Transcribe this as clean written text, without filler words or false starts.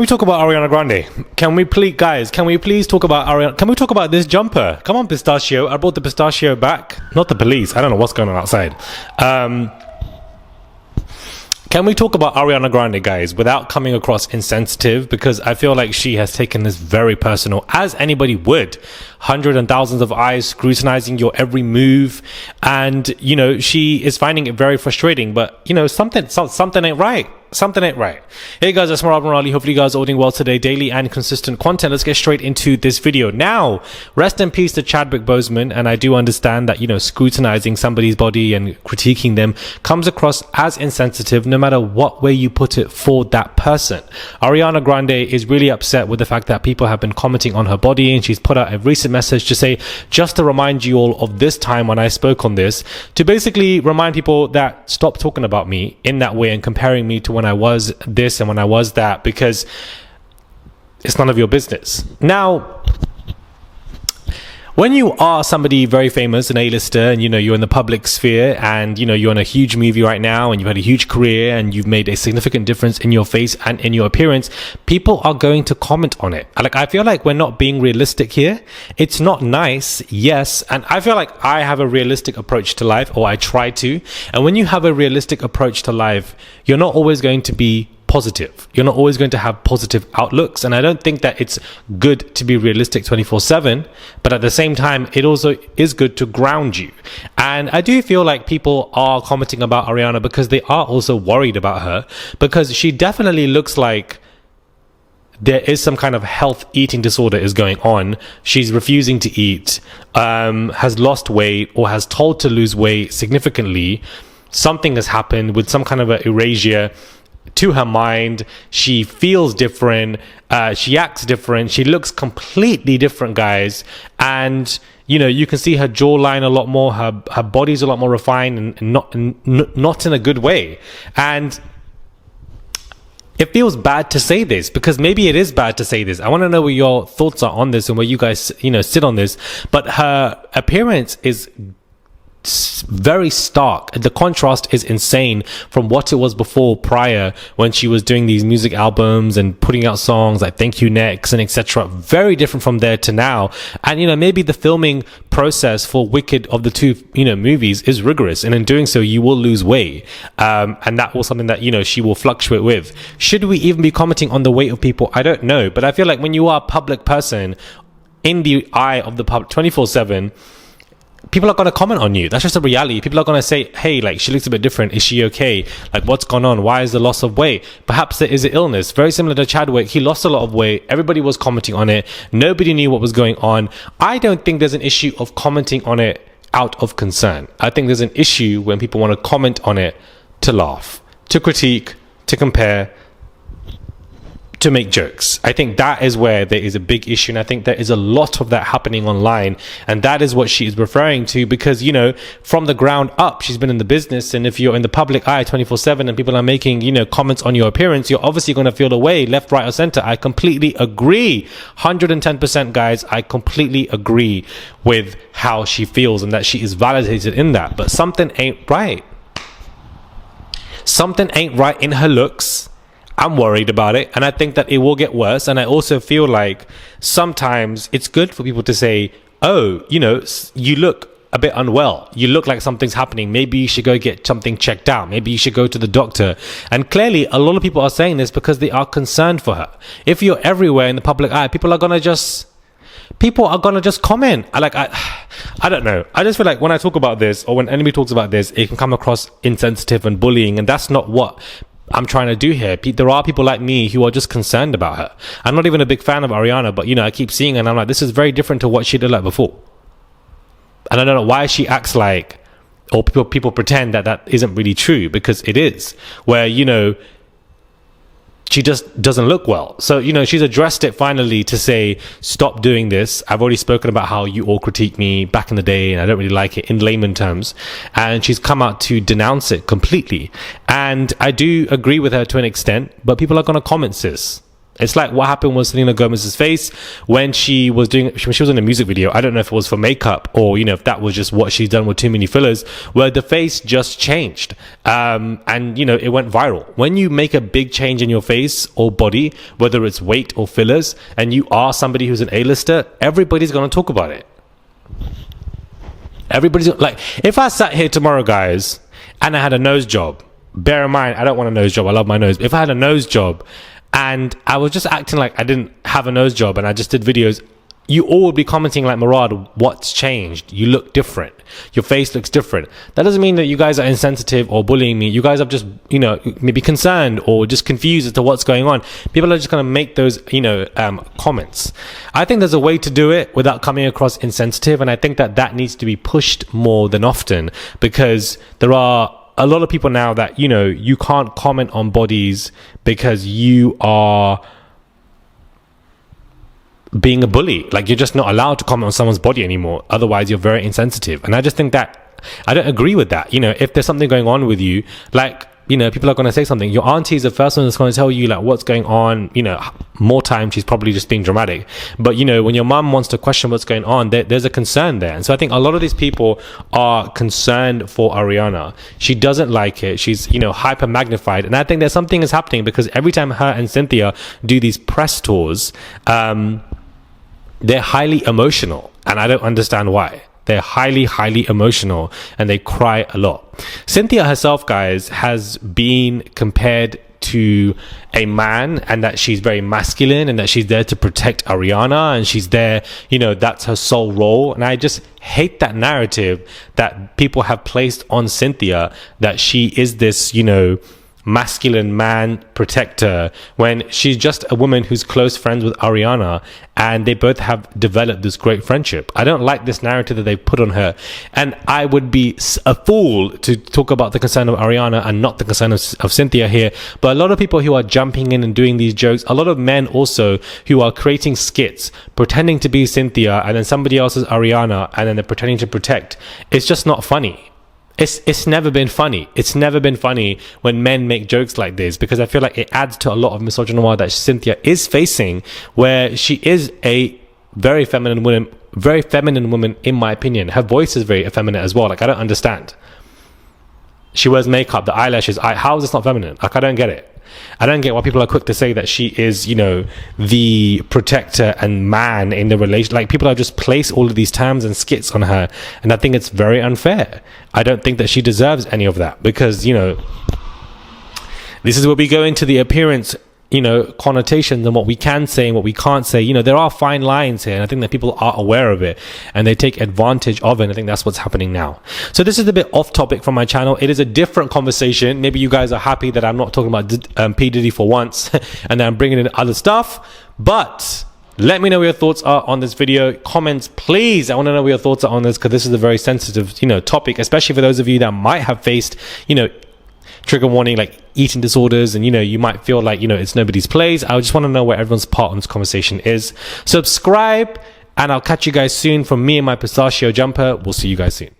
We talk about Ariana Grande. Can we please talk about Ariana? Can we talk about this jumper? Come on, pistachio. I brought the pistachio back. Not the police. I don't know what's going on outside. Can we talk about Ariana Grande, guys, without coming across insensitive? Because I feel like she has taken this very personal, as anybody would. Hundreds and thousands of eyes scrutinizing your every move. And, you know, she is finding it very frustrating. But, you know, something ain't right. Something ain't right. Hey guys, it's Marab Raleigh. Hopefully you guys are all doing well today. Daily and consistent content. Let's get straight into this video. Now, rest in peace to Chadwick Boseman. And I do understand that, you know, scrutinizing somebody's body and critiquing them comes across as insensitive no matter what way you put it for that person. Ariana Grande is really upset with the fact that people have been commenting on her body, and she's put out a recent message to say, just to remind you all of this time when I spoke on this, to basically remind people that stop talking about me in that way and comparing me to when I was this and when I was that, because it's none of your business. Now, when you are somebody very famous, an A-lister, and you know you're in the public sphere, and you know you're in a huge movie right now, and you've had a huge career, and you've made a significant difference in your face and in your appearance, people are going to comment on it. Like, I feel like we're not being realistic here. It's not nice, yes, and I feel like I have a realistic approach to life, or I try to. And when you have a realistic approach to life, you're not always going to be positive. You're not always going to have positive outlooks. And I don't think that it's good to be realistic 24/7, but at the same time, it also is good to ground you. And I do feel like people are commenting about Ariana because they are also worried about her, because she definitely looks like there is some kind of health eating disorder is going on. She's refusing to eat, has lost weight, or has told to lose weight significantly. Something has happened with some kind of an erasure to her mind. She feels different, she acts different, she looks completely different, guys. And you know, you can see her jawline a lot more, her body's a lot more refined, and not in a good way. And it feels bad to say this, because maybe it is bad to say this. I want to know what your thoughts are on this and where you guys, you know, sit on this. But her appearance is very stark. The contrast is insane from what it was before, prior, when she was doing these music albums and putting out songs like Thank You Next and etc. Very different from there to now. And you know, maybe the filming process for Wicked, of the two, you know, movies, is rigorous, and in doing so you will lose weight, and that was something that, you know, she will fluctuate with. Should we even be commenting on the weight of people? I don't know, but I feel like when you are a public person in the eye of the public 24/7, people are going to comment on you. That's just a reality. People are going to say, hey, like, she looks a bit different. Is she okay? Like, what's gone on? Why is the loss of weight? Perhaps there is an illness. Very similar to Chadwick. He lost a lot of weight. Everybody was commenting on it. Nobody knew what was going on. I don't think there's an issue of commenting on it out of concern. I think there's an issue when people want to comment on it to laugh, to critique, to compare, to make jokes. I think that is where there is a big issue, and I think there is a lot of that happening online, and that is what she is referring to, because, you know, from the ground up, she's been in the business, and if you're in the public eye 24/7 and people are making, you know, comments on your appearance, you're obviously going to feel away, left, right, or center. I completely agree. 110%, guys. I completely agree with how she feels, and that she is validated in that. But something ain't right. Something ain't right in her looks. I'm worried about it, and I think that it will get worse. And I also feel like sometimes it's good for people to say, oh, you know, you look a bit unwell, you look like something's happening, maybe you should go get something checked out, maybe you should go to the doctor. And clearly a lot of people are saying this because they are concerned for her. If you're everywhere in the public eye, people are gonna just comment. I don't know. I just feel like when I talk about this, or when anybody talks about this, it can come across insensitive and bullying, and that's not what I'm trying to do here. There are people like me who are just concerned about her. I'm not even a big fan of Ariana, but you know, I keep seeing her and I'm like, this is very different to what she did like before. And I don't know why she acts like, or people pretend that that isn't really true, because it is. Where, you know, she just doesn't look well. So, you know, she's addressed it finally to say, stop doing this. I've already spoken about how you all critique me back in the day, and I don't really like it, in layman terms. And she's come out to denounce it completely. And I do agree with her to an extent, but people are going to comment, sis. It's like what happened with Selena Gomez's face when she was in a music video. I don't know if it was for makeup or, you know, if that was just what she's done with too many fillers, where the face just changed. And, you know, it went viral. When you make a big change in your face or body, whether it's weight or fillers, and you are somebody who's an A-lister, everybody's going to talk about it. Everybody's like, if I sat here tomorrow, guys, and I had a nose job, bear in mind, I don't want a nose job. I love my nose. If I had a nose job and I was just acting like I didn't have a nose job and I just did videos, you all would be commenting like, Murad, what's changed? You look different. Your face looks different. That doesn't mean that you guys are insensitive or bullying me. You guys are just, you know, maybe concerned or just confused as to what's going on. People are just going to make those, you know, comments. I think there's a way to do it without coming across insensitive. And I think that that needs to be pushed more than often, because there are a lot of people now that, you know, you can't comment on bodies because you are being a bully. Like, you're just not allowed to comment on someone's body anymore. Otherwise, you're very insensitive. And I just think that I don't agree with that. You know, if there's something going on with you, like, you know, people are going to say something. Your auntie is the first one that's going to tell you like what's going on. You know, more time she's probably just being dramatic. But, you know, when your mum wants to question what's going on, there's a concern there. And so I think a lot of these people are concerned for Ariana. She doesn't like it. She's, you know, hyper magnified. And I think there's something is happening, because every time her and Cynthia do these press tours, they're highly emotional, and I don't understand why. They're highly, highly emotional, and they cry a lot. Cynthia herself, guys, has been compared to a man, and that she's very masculine, and that she's there to protect Ariana, and she's there, you know, that's her sole role. And I just hate that narrative that people have placed on Cynthia, that she is this, you know, masculine man protector, when she's just a woman who's close friends with Ariana, and they both have developed this great friendship. I don't like this narrative that they put on her, and I would be a fool to talk about the concern of Ariana and not the concern of Cynthia here. But a lot of people who are jumping in and doing these jokes, a lot of men also who are creating skits pretending to be Cynthia, and then somebody else is Ariana, and then they're pretending to protect. It's just not funny. It's never been funny. It's never been funny when men make jokes like this, because I feel like it adds to a lot of misogynoir that Cynthia is facing, where she is a very feminine woman, in my opinion. Her voice is very effeminate as well. Like, I don't understand. She wears makeup, the eyelashes. How is this not feminine? Like, I don't get it. I don't get why people are quick to say that she is, you know, the protector and man in the relation. Like, people have just placed all of these terms and skits on her, and I think it's very unfair. I don't think that she deserves any of that, because, you know, this is where we go into the appearance, you know, connotations and what we can say and what we can't say. You know, there are fine lines here, and I think that people are aware of it and they take advantage of it. And I think that's what's happening now. So this is a bit off topic from my channel. It is a different conversation. Maybe you guys are happy that I'm not talking about P. Diddy for once and then I'm bringing in other stuff. But let me know what your thoughts are on this video. Comments, please. I want to know what your thoughts are on this, because this is a very sensitive, you know, topic, especially for those of you that might have faced, you know, trigger warning like eating disorders, and, you know, you might feel like, you know, it's nobody's place. I just want to know where everyone's part on this conversation is. Subscribe, and I'll catch you guys soon. From me and my pistachio jumper, we'll see you guys soon.